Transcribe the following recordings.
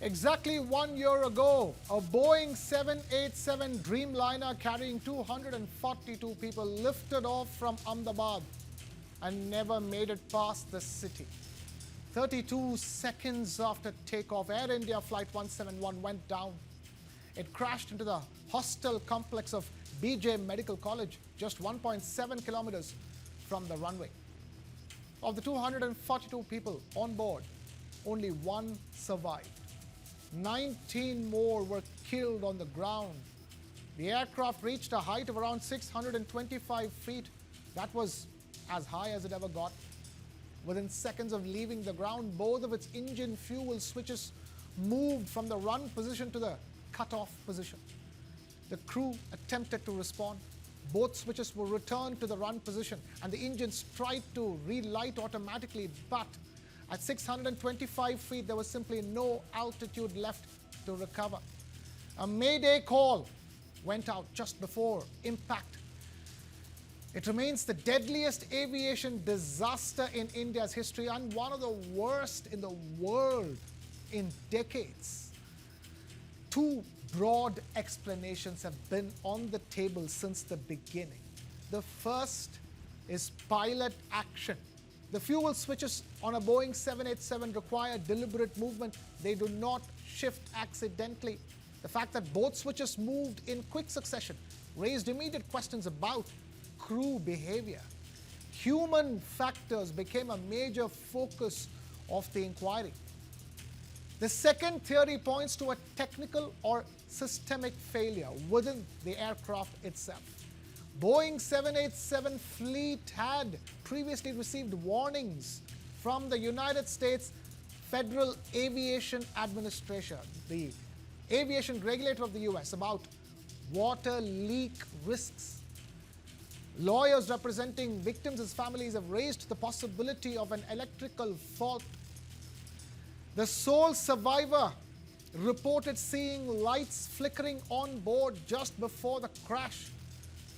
Exactly 1 year ago, a Boeing 787 Dreamliner carrying 242 people lifted off from Ahmedabad and never made it past the city. 32 seconds after takeoff, Air India Flight 171 went down. It crashed into the hostel complex of BJ Medical College, just 1.7 kilometers from the runway. Of the 242 people on board, only one survived. 19 more were killed on the ground. The aircraft reached a height of around 625 feet. That was as high as it ever got. Within seconds of leaving the ground, both of its engine fuel switches moved from the run position to the cut-off position. The crew attempted to respond. Both switches were returned to the run position, and the engines tried to relight automatically, but at 625 feet, there was simply no altitude left to recover. A mayday call went out just before impact. It remains the deadliest aviation disaster in India's history and one of the worst in the world in decades. Two broad explanations have been on the table since the beginning. The first is pilot action. The fuel switches on a Boeing 787 require deliberate movement. They do not shift accidentally. The fact that both switches moved in quick succession raised immediate questions about crew behavior. Human factors became a major focus of the inquiry. The second theory points to a technical or systemic failure within the aircraft itself. Boeing 787 fleet had previously received warnings from the United States Federal Aviation Administration, the aviation regulator of the US, about water leak risks. Lawyers representing victims' families have raised the possibility of an electrical fault. The sole survivor reported seeing lights flickering on board just before the crash.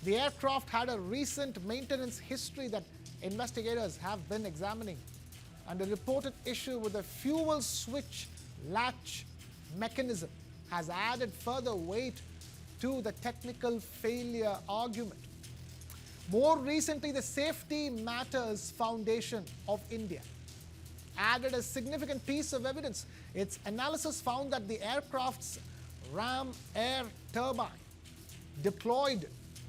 The aircraft had a recent maintenance history that investigators have been examining, and a reported issue with the fuel switch latch mechanism has added further weight to the technical failure argument. More recently, the Safety Matters Foundation of India added a significant piece of evidence. Its analysis found that the aircraft's ram air turbine deployed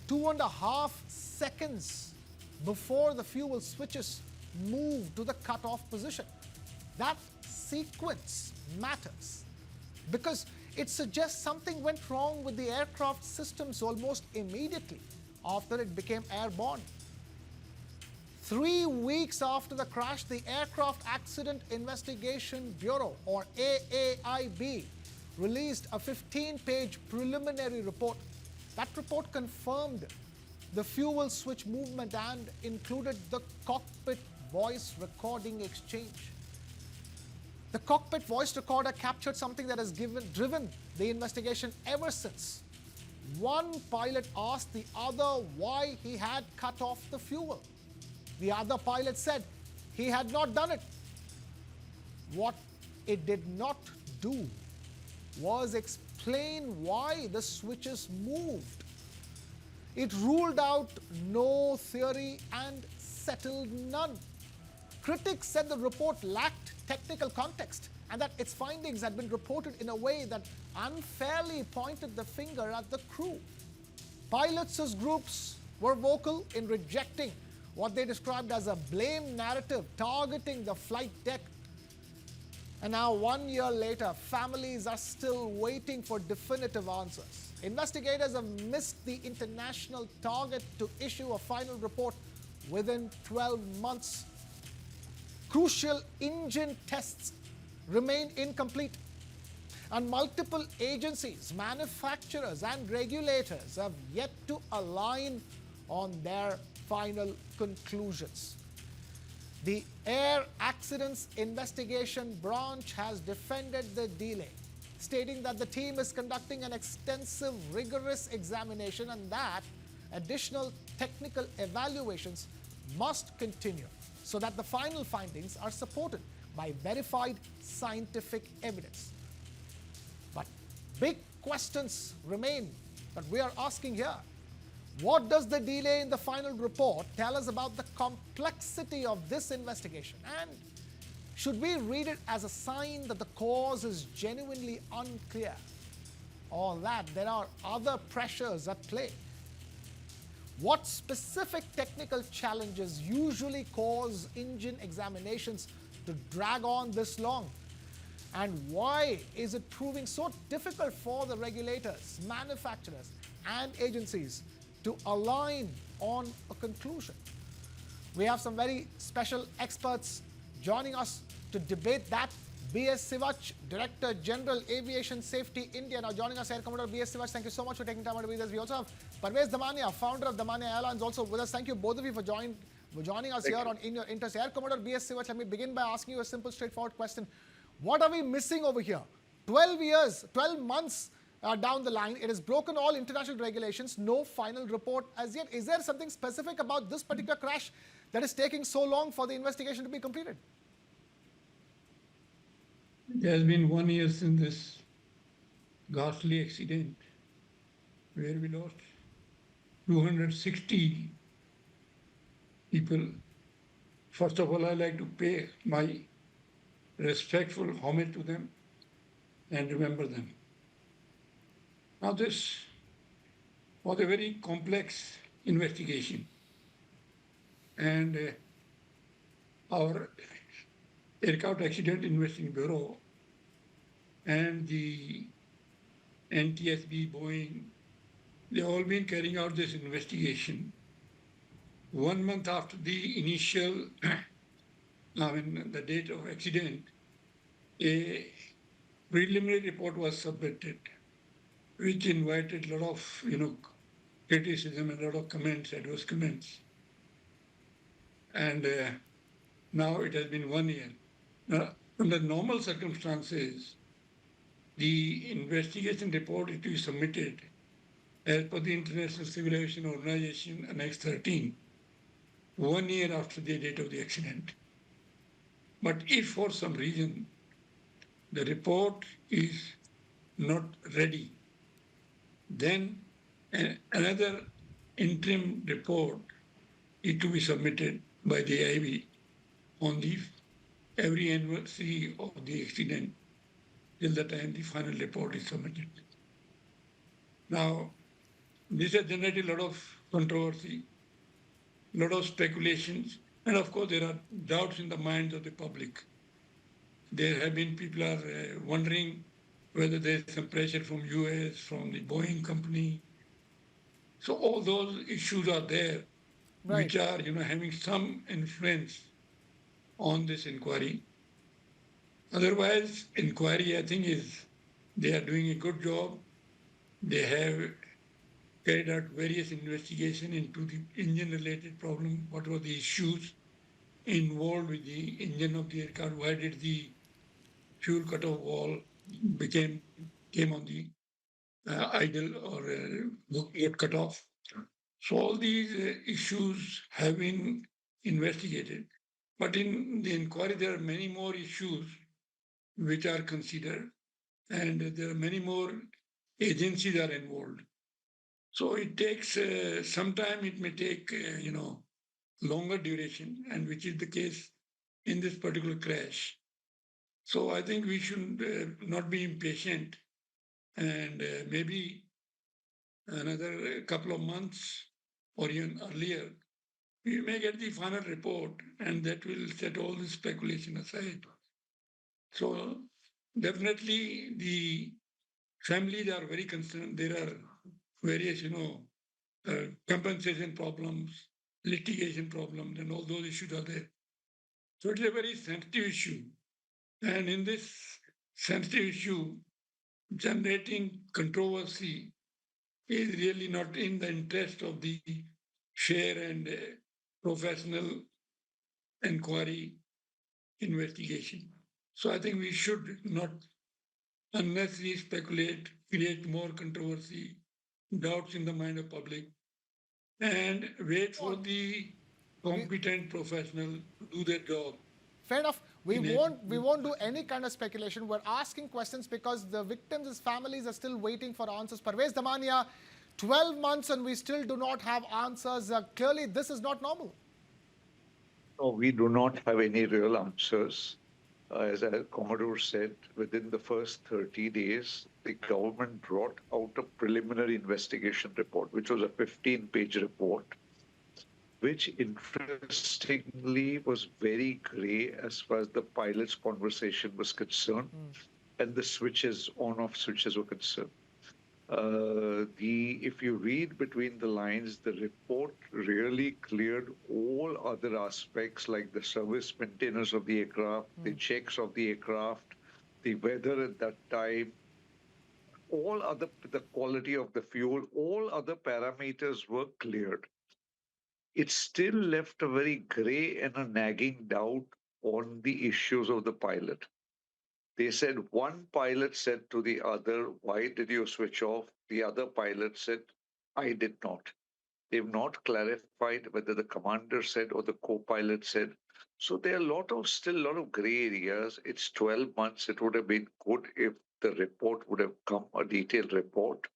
2.5 seconds before the fuel switches moved to the cutoff position. That sequence matters because it suggests something went wrong with the aircraft systems almost immediately after it became airborne. 3 weeks after the crash, the Aircraft Accident Investigation Bureau, or AAIB, released a 15-page preliminary report. That report confirmed the fuel switch movement and included the cockpit voice recording exchange. The cockpit voice recorder captured something that has driven the investigation ever since. One pilot asked the other why he had cut off the fuel. The other pilot said he had not done it. What it did not do was explain why the switches moved. It ruled out no theory and settled none. Critics said the report lacked technical context and that its findings had been reported in a way that unfairly pointed the finger at the crew. Pilots as groups were vocal in rejecting what they described as a blame narrative targeting the flight deck. And now, 1 year later, families are still waiting for definitive answers. Investigators have missed the international target to issue a final report within 12 months. Crucial engine tests remain incomplete, and multiple agencies, manufacturers, and regulators have yet to align on their final conclusions. The Air Accidents Investigation Branch has defended the delay, stating that the team is conducting an extensive, rigorous examination and that additional technical evaluations must continue so that the final findings are supported by verified scientific evidence. big questions remain that we are asking here. What does the delay in the final report tell us about the complexity of this investigation? And should we read it as a sign that the cause is genuinely unclear, or that there are other pressures at play? What specific technical challenges usually cause engine examinations to drag on this long? And why is it proving so difficult for the regulators, manufacturers, and agencies to align on a conclusion? We have some very special experts joining us to debate that. B.S. Sivach, Director General Aviation Safety India, now joining us. Air Commodore B.S. Sivach, thank you so much for taking time out to be with us. We also have Parvez Damania, founder of Damania Airlines, also with us. Thank you both of you for joining us here on In Your Interest. Air Commodore B.S. Sivach, let me begin by asking you a simple, straightforward question. What are we missing over here? 12 months down the line, it has broken all international regulations, no final report as yet. Is there something specific about this particular crash that is taking so long for the investigation to be completed? It has been 1 year since this ghastly accident where we lost 260 people. First of all, I'd like to pay my respectful homage to them and remember them. Now, this was a very complex investigation, and our Aircraft Accident Investigation Bureau and the NTSB, Boeing, they've all been carrying out this investigation. 1 month after the initial, the date of accident, a preliminary report was submitted, which invited a lot of, criticism and a lot of comments, adverse comments. And now it has been 1 year. Now, under normal circumstances, the investigation report is to be submitted as per the International Civil Aviation Organization Annex 13, 1 year after the date of the accident. But if for some reason the report is not ready, then another interim report is to be submitted by the AIB on the every anniversary of the accident till the time the final report is submitted. Now, this has generated a lot of controversy, a lot of speculations, and of course there are doubts in the minds of the public. There have been people are wondering whether there's some pressure from US, from the Boeing company. So all those issues are there, right, which are having some influence on this inquiry. Otherwise, inquiry, I think, they are doing a good job. They have carried out various investigations into the engine-related problem. What were the issues involved with the engine of the aircraft? Why did the fuel cutoff valve came on the idle or get cut off? So all these issues have been investigated. But in the inquiry, there are many more issues which are considered, and there are many more agencies are involved. So it takes some time. It may take longer duration, and which is the case in this particular crash. So I think we should not be impatient, and maybe another couple of months or even earlier, we may get the final report, and that will set all the speculation aside. So definitely the families are very concerned. There are various, compensation problems, litigation problems, and all those issues are there. So it's a very sensitive issue. And in this sensitive issue, generating controversy is really not in the interest of the fair and professional inquiry investigation. So I think we should not unnecessarily speculate, create more controversy, doubts in the mind of public, and wait for the competent professional to do their job. Fair enough. We won't do any kind of speculation. We're asking questions because the victims' families are still waiting for answers. Parvez Damania, 12 months and we still do not have answers. Clearly, this is not normal. No, we do not have any real answers. As Commodore said, within the first 30 days, the government brought out a preliminary investigation report, which was a 15-page report, which interestingly was very gray as far as the pilot's conversation was concerned and the switches, on-off switches were concerned. If you read between the lines, the report really cleared all other aspects like the service maintenance of the aircraft, the checks of the aircraft, the weather at that time, the quality of the fuel, all other parameters were cleared. It still left a very gray and a nagging doubt on the issues of the pilot. They said one pilot said to the other, "Why did you switch off?" The other pilot said, "I did not." They've not clarified whether the commander said or the co-pilot said. So there are still a lot of gray areas. It's 12 months. It would have been good if the report would have come, a detailed report.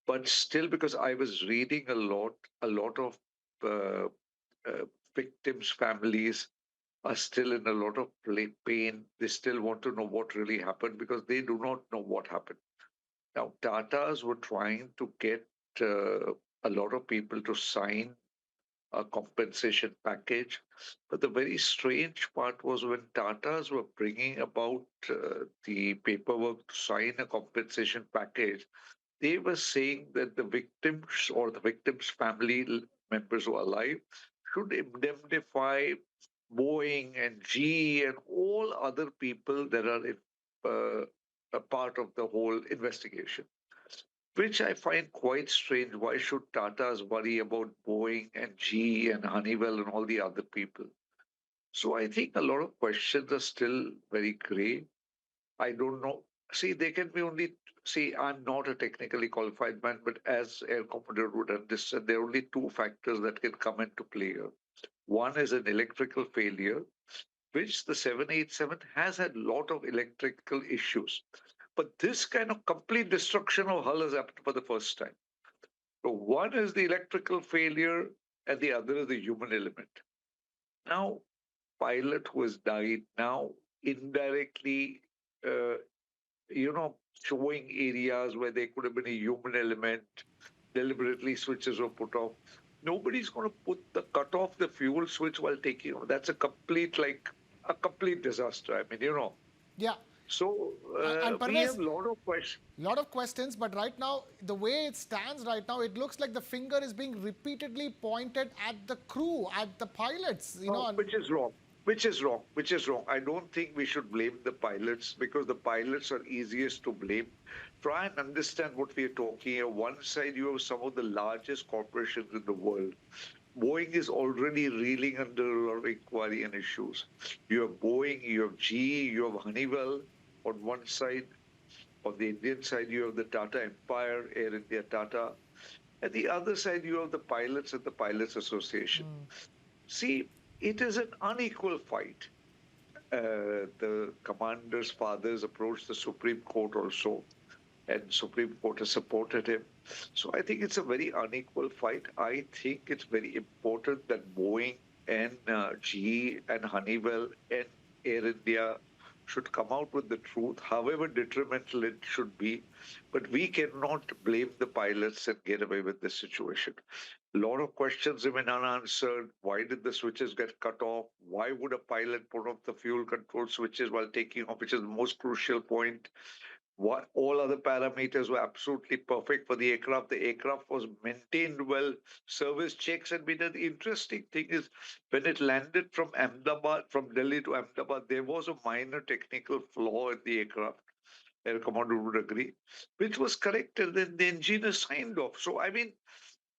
But still, because I was reading a lot of uh, victims' families are still in a lot of pain. They still want to know what really happened because they do not know what happened. Now, Tatas were trying to get a lot of people to sign a compensation package. But the very strange part was when Tatas were bringing about the paperwork to sign a compensation package, they were saying that the victims or the victims' family members who are alive should indemnify Boeing and GE and all other people that are a part of the whole investigation, which I find quite strange. Why should Tata's worry about Boeing and GE and Honeywell and all the other people? So I think a lot of questions are still very gray. I don't know. See, they can be only. See, I'm not a technically qualified man, but as Air Commodore would understand, there are only two factors that can come into play here. One is an electrical failure, which the 787 has had a lot of electrical issues. But this kind of complete destruction of hull has happened for the first time. So one is the electrical failure, and the other is the human element. Now, pilot who has died now indirectly, uh, showing areas where there could have been a human element, deliberately switches were put off. Nobody's going to cut off the fuel switch while taking off. That's a complete disaster. I mean. Yeah. So And we Parvez, have a lot of questions. lot of questions, but right now, the way it stands right now, it looks like the finger is being repeatedly pointed at the crew, at the pilots, Which is wrong. Which is wrong. Which is wrong. I don't think we should blame the pilots because the pilots are easiest to blame. Try and understand what we are talking here. One side, you have some of the largest corporations in the world. Boeing is already reeling under a lot of inquiry and issues. You have Boeing, you have GE, you have Honeywell on one side. On the Indian side, you have the Tata Empire, Air India Tata. At the other side, you have the pilots and the Pilots Association. See, it is an unequal fight. The commander's fathers approached the Supreme Court also, and Supreme Court has supported him. So I think it's a very unequal fight. I think it's very important that Boeing and GE and Honeywell and Air India should come out with the truth, however detrimental it should be. But we cannot blame the pilots and get away with this situation. A lot of questions remain unanswered. Why did the switches get cut off? Why would a pilot put off the fuel control switches while taking off, which is the most crucial point? What all other parameters were absolutely perfect for the aircraft. The aircraft was maintained well. Service checks had been done. The interesting thing is when it landed from Delhi to Ahmedabad, there was a minor technical flaw in the aircraft. Air Commodore would agree, which was corrected. Then the engineer signed off. So I mean,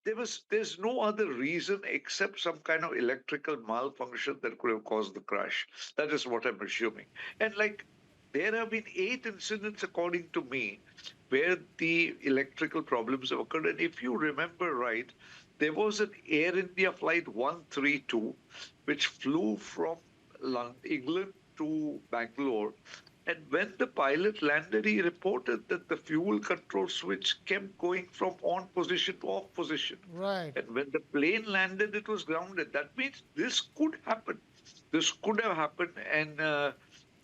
there's no other reason except some kind of electrical malfunction that could have caused the crash. That is what I'm assuming. And there have been 8 incidents, according to me, where the electrical problems have occurred. And if you remember right, there was an Air India Flight 132, which flew from England to Bangalore. And when the pilot landed, he reported that the fuel control switch kept going from on position to off position. Right. And when the plane landed, it was grounded. That means this could happen. This could have happened. And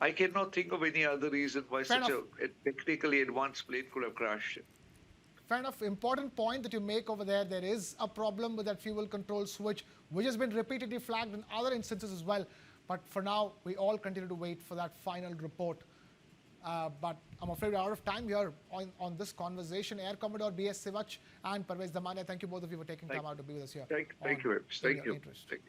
I cannot think of any other reason why Fair such enough. a technically advanced plane could have crashed. Fair enough. Important point that you make over there. There is a problem with that fuel control switch, which has been repeatedly flagged in other instances as well. But for now, we all continue to wait for that final report. But I'm afraid we're out of time here on this conversation. Air Commodore B.S. Sivach and Parvez Damania, thank you both of you for taking time out to be with us here. Thank you very much. Thank you. Interest. Thank you.